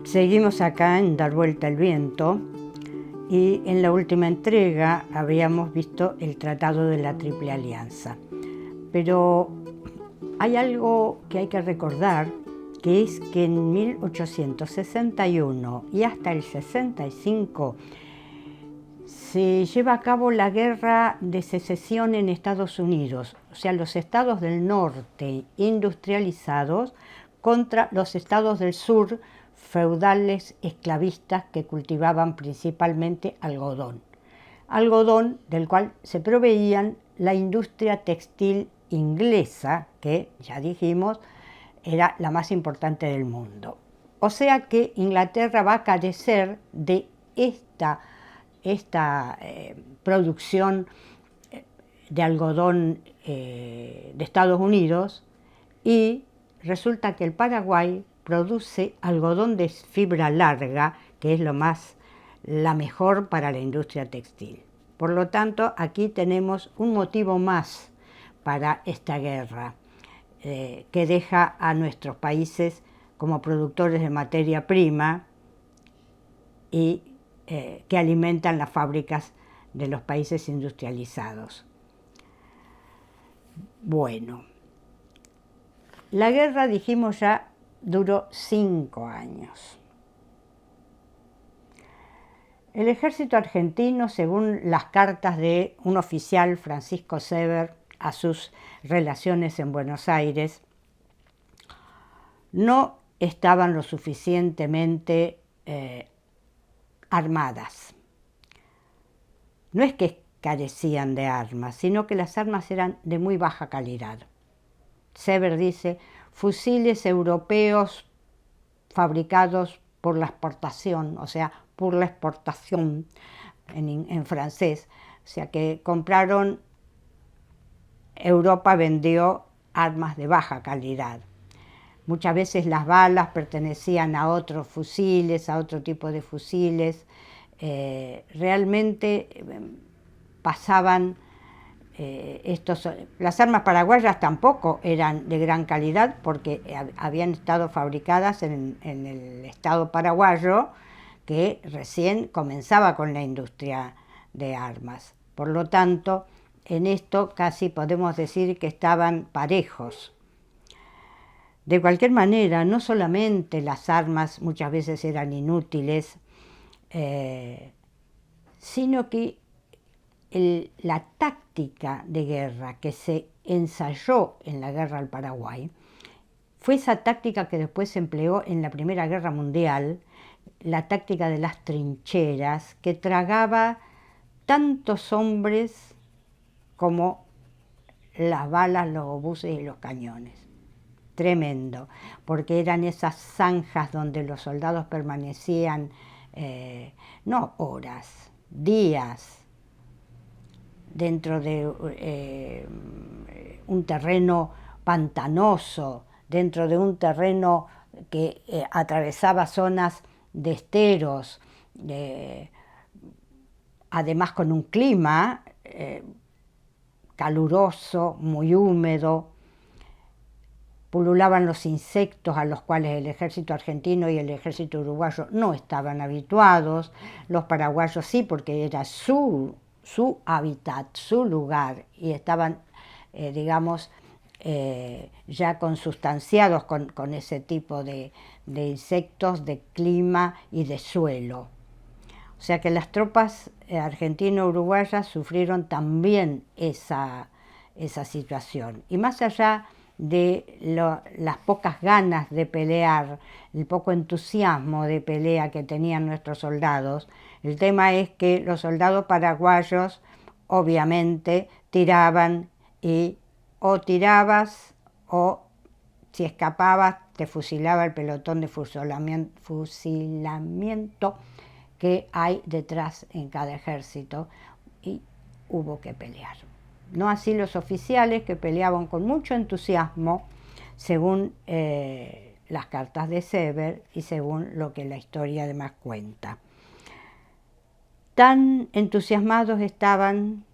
Seguimos acá en Dar Vuelta al Viento y en la última entrega habíamos visto el Tratado de la Triple Alianza. Pero hay algo que hay que recordar, que es que en 1861 y hasta el 65 se lleva a cabo la Guerra de Secesión en Estados Unidos, o sea, los estados del norte industrializados contra los estados del sur feudales esclavistas que cultivaban principalmente algodón. Algodón del cual se proveían la industria textil inglesa, que ya dijimos era la más importante del mundo. O sea que Inglaterra va a carecer de esta producción de algodón de Estados Unidos, y resulta que el Paraguay produce algodón de fibra larga, que es la mejor para la industria textil. Por lo tanto, aquí tenemos un motivo más para esta guerra, que deja a nuestros países como productores de materia prima y que alimentan las fábricas de los países industrializados. Bueno, la guerra, dijimos ya, duró 5 años. El ejército argentino, según las cartas de un oficial, Francisco Sever, a sus relaciones en Buenos Aires, no estaban lo suficientemente armadas. No es que carecían de armas, sino que las armas eran de muy baja calidad. Sever dice: fusiles europeos fabricados por la exportación, o sea, por la exportación en francés, o sea que compraron, Europa vendió armas de baja calidad. Muchas veces las balas pertenecían a otros fusiles, a otro tipo de fusiles. Realmente pasaban las armas paraguayas tampoco eran de gran calidad, porque habían estado fabricadas en el estado paraguayo, que recién comenzaba con la industria de armas. Por lo tanto, en esto casi podemos decir que estaban parejos. De cualquier manera, no solamente las armas muchas veces eran inútiles, sino que la táctica de guerra que se ensayó en la guerra al Paraguay fue esa táctica que después se empleó en la Primera Guerra Mundial, la táctica de las trincheras, que tragaba tantos hombres como las balas, los obuses y los cañones. Tremendo, porque eran esas zanjas donde los soldados permanecían no horas, días, dentro de un terreno pantanoso, dentro de un terreno que atravesaba zonas de esteros, además con un clima caluroso, muy húmedo. Pululaban los insectos a los cuales el ejército argentino y el ejército uruguayo no estaban habituados. Los paraguayos sí, porque era su hábitat, su lugar, y estaban, digamos, ya consustanciados con ese tipo de insectos, de clima y de suelo. O sea que las tropas argentino-uruguayas sufrieron también esa situación. Y más allá de las pocas ganas de pelear, el poco entusiasmo de pelea que tenían nuestros soldados, el tema es que los soldados paraguayos obviamente tiraban, y o tirabas o si escapabas te fusilaba el pelotón de fusilamiento que hay detrás en cada ejército, y hubo que pelear. No así los oficiales, que peleaban con mucho entusiasmo, según las cartas de Sever y según lo que la historia además cuenta. Tan entusiasmados estaban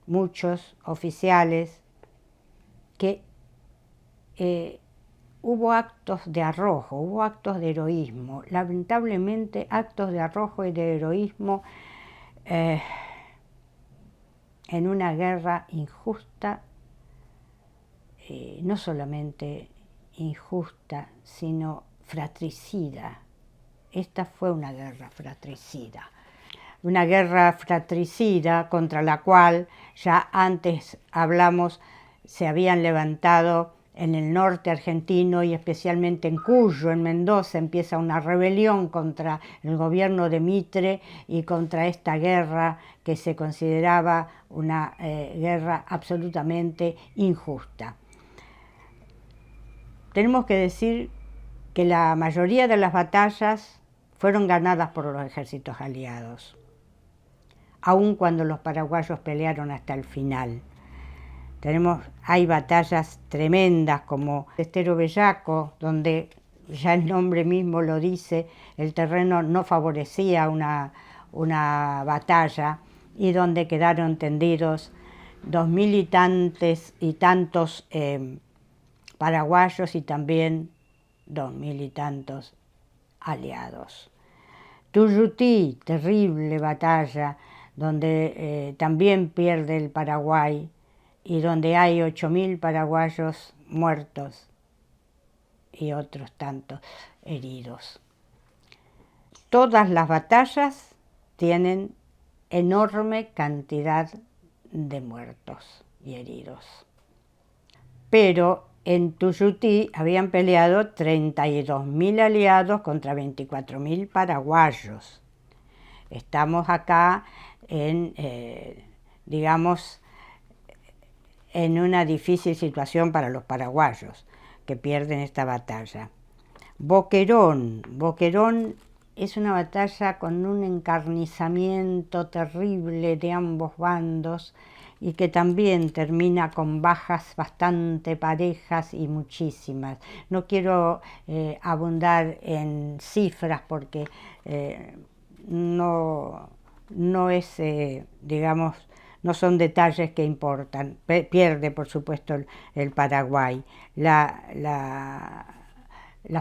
muchos oficiales que hubo actos de arrojo, hubo actos de heroísmo, lamentablemente actos de arrojo y de heroísmo en una guerra injusta, no solamente injusta, sino fratricida. Esta fue una guerra fratricida. Una guerra fratricida contra la cual, ya antes hablamos, se habían levantado en el norte argentino y especialmente en Cuyo, en Mendoza, empieza una rebelión contra el gobierno de Mitre y contra esta guerra que se consideraba una guerra absolutamente injusta. Tenemos que decir que la mayoría de las batallas fueron ganadas por los ejércitos aliados, aun cuando los paraguayos pelearon hasta el final. Hay batallas tremendas como Estero Bellaco, donde ya el nombre mismo lo dice, el terreno no favorecía una batalla y donde quedaron tendidos 2000 y tantos paraguayos y también 2000 y tantos aliados. Tuyutí, terrible batalla, donde también pierde el Paraguay y donde hay 8000 paraguayos muertos y otros tantos heridos. Todas las batallas tienen enorme cantidad de muertos y heridos. Pero en Tuyutí habían peleado 32.000 aliados contra 24.000 paraguayos. Estamos acá digamos, en una difícil situación para los paraguayos, que pierden esta batalla. Boquerón es una batalla con un encarnizamiento terrible de ambos bandos y que también termina con bajas bastante parejas y muchísimas. No quiero abundar en cifras porque no es, digamos, no son detalles que importan. Pierde, por supuesto, el Paraguay. La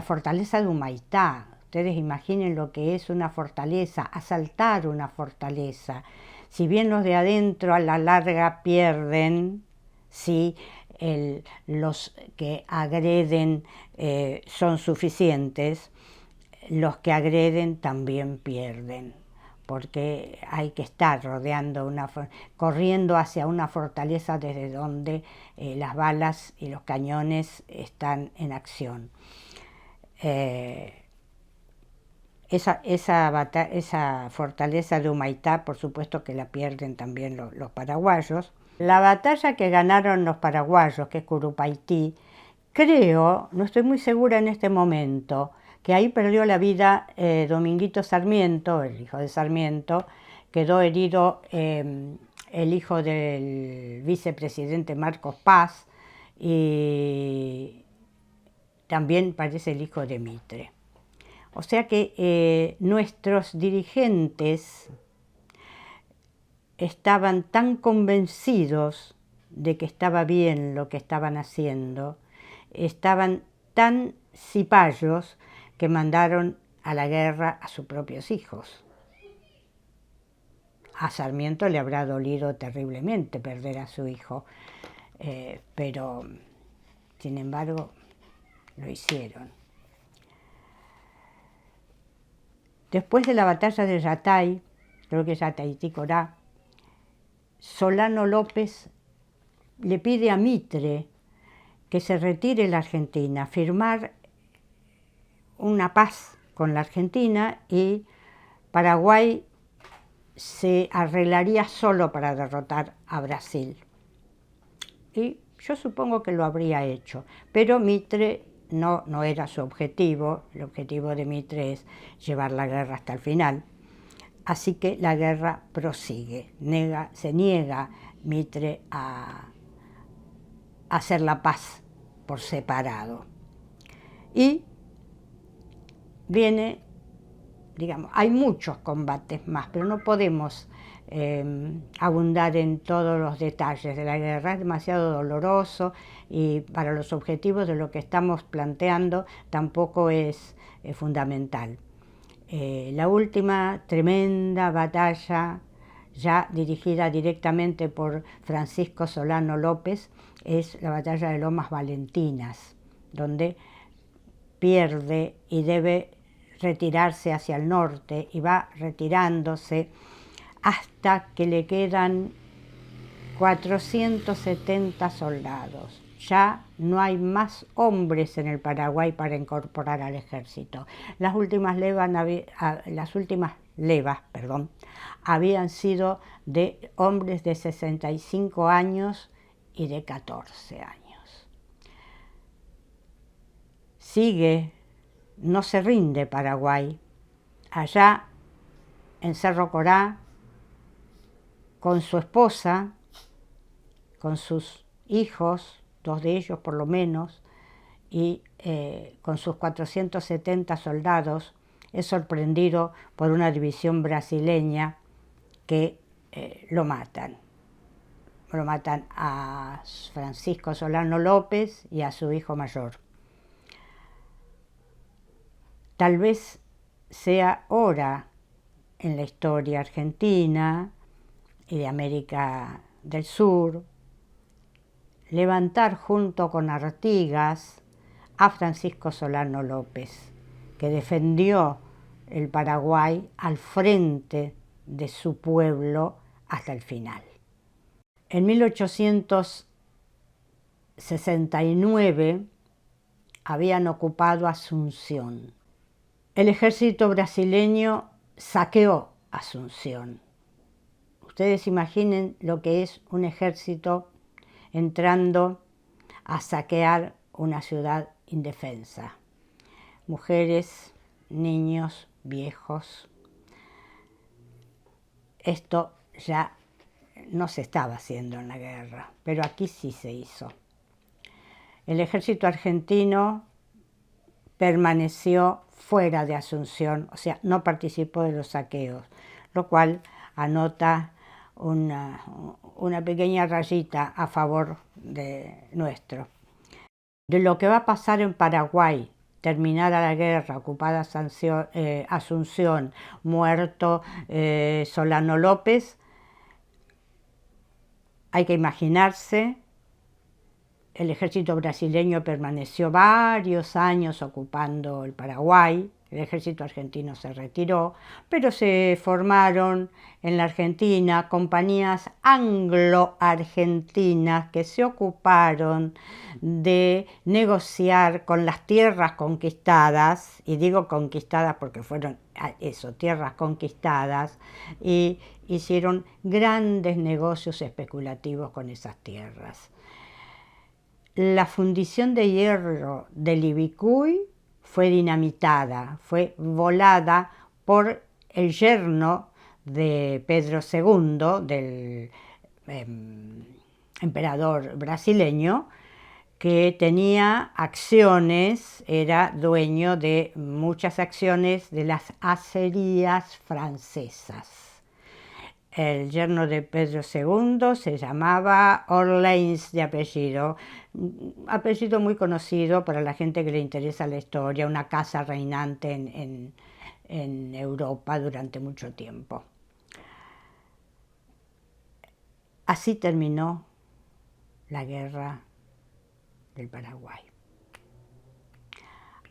fortaleza de Humaitá, ustedes imaginen lo que es una fortaleza, asaltar una fortaleza. Si bien los de adentro a la larga pierden, si los que agreden son suficientes, los que agreden también pierden, porque hay que estar corriendo hacia una fortaleza desde donde las balas y los cañones están en acción. Esa fortaleza de Humaitá, por supuesto que la pierden también los paraguayos. La batalla que ganaron los paraguayos, que es Curupaytí, creo, no estoy muy segura en este momento, que ahí perdió la vida Dominguito Sarmiento, el hijo de Sarmiento, quedó herido el hijo del vicepresidente Marcos Paz y también parece el hijo de Mitre. O sea que nuestros dirigentes estaban tan convencidos de que estaba bien lo que estaban haciendo, estaban tan cipayos que mandaron a la guerra a sus propios hijos. A Sarmiento le habrá dolido terriblemente perder a su hijo, pero sin embargo lo hicieron. Después de la batalla de Yatay, creo que es Yatay-Ticorá, Solano López le pide a Mitre que se retire la Argentina, firmar una paz con la Argentina y Paraguay se arreglaría solo para derrotar a Brasil. Y yo supongo que lo habría hecho, pero Mitre no era su objetivo. El objetivo de Mitre es llevar la guerra hasta el final. Así que la guerra prosigue. Se niega Mitre a hacer la paz por separado. Y viene digamos, hay muchos combates más, pero no podemos abundar en todos los detalles de la guerra, es demasiado doloroso y para los objetivos de lo que estamos planteando tampoco es fundamental. La última tremenda batalla, ya dirigida directamente por Francisco Solano López, es la batalla de Lomas Valentinas, donde pierde y debe retirarse hacia el norte y va retirándose hasta que le quedan 470 soldados. Ya no hay más hombres en el Paraguay para incorporar al ejército. Las últimas levas habían sido de hombres de 65 años y de 14 años. Sigue, no se rinde Paraguay. Allá en Cerro Corá, con su esposa, con sus hijos, 2 de ellos por lo menos, y con sus 470 soldados, es sorprendido por una división brasileña que lo matan. Lo matan a Francisco Solano López y a su hijo mayor. Tal vez sea hora en la historia argentina y de América del Sur levantar junto con Artigas a Francisco Solano López, que defendió el Paraguay al frente de su pueblo hasta el final. En 1869 habían ocupado Asunción. El ejército brasileño saqueó Asunción. Ustedes imaginen lo que es un ejército entrando a saquear una ciudad indefensa. Mujeres, niños, viejos. Esto ya no se estaba haciendo en la guerra, pero aquí sí se hizo. El ejército argentino permaneció fuera de Asunción, o sea, no participó de los saqueos, lo cual anota una pequeña rayita a favor de nuestro. De lo que va a pasar en Paraguay, terminada la guerra, ocupada Asunción, muerto Solano López, hay que imaginarse. El ejército brasileño permaneció varios años ocupando el Paraguay, el ejército argentino se retiró, pero se formaron en la Argentina compañías anglo-argentinas que se ocuparon de negociar con las tierras conquistadas, y digo conquistadas porque fueron tierras conquistadas, y hicieron grandes negocios especulativos con esas tierras. La fundición de hierro de Libicuy fue dinamitada, fue volada por el yerno de Pedro II, del emperador brasileño, que tenía acciones, era dueño de muchas acciones de las acerías francesas. El yerno de Pedro II se llamaba Orleans de apellido muy conocido para la gente que le interesa la historia, una casa reinante en Europa durante mucho tiempo. Así terminó la guerra del Paraguay.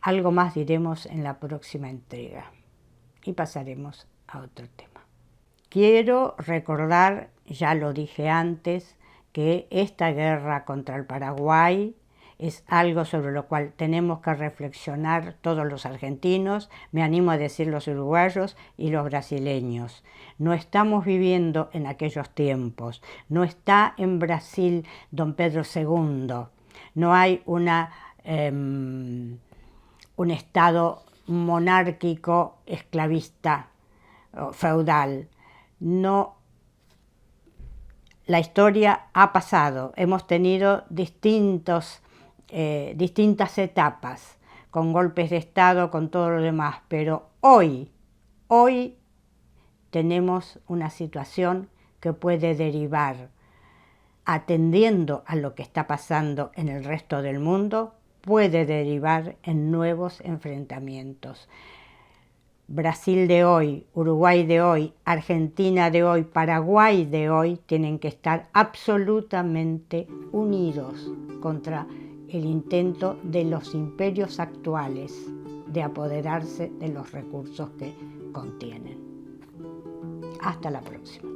Algo más diremos en la próxima entrega y pasaremos a otro tema. Quiero recordar, ya lo dije antes, que esta guerra contra el Paraguay es algo sobre lo cual tenemos que reflexionar todos los argentinos, me animo a decir los uruguayos y los brasileños. No estamos viviendo en aquellos tiempos, no está en Brasil don Pedro II, no hay un estado monárquico, esclavista, feudal. No, la historia ha pasado, hemos tenido distintas etapas, con golpes de Estado, con todo lo demás, pero hoy Hoy tenemos una situación que puede derivar, atendiendo a lo que está pasando en el resto del mundo, puede derivar en nuevos enfrentamientos. Brasil de hoy, Uruguay de hoy, Argentina de hoy, Paraguay de hoy tienen que estar absolutamente unidos contra el intento de los imperios actuales de apoderarse de los recursos que contienen. Hasta la próxima.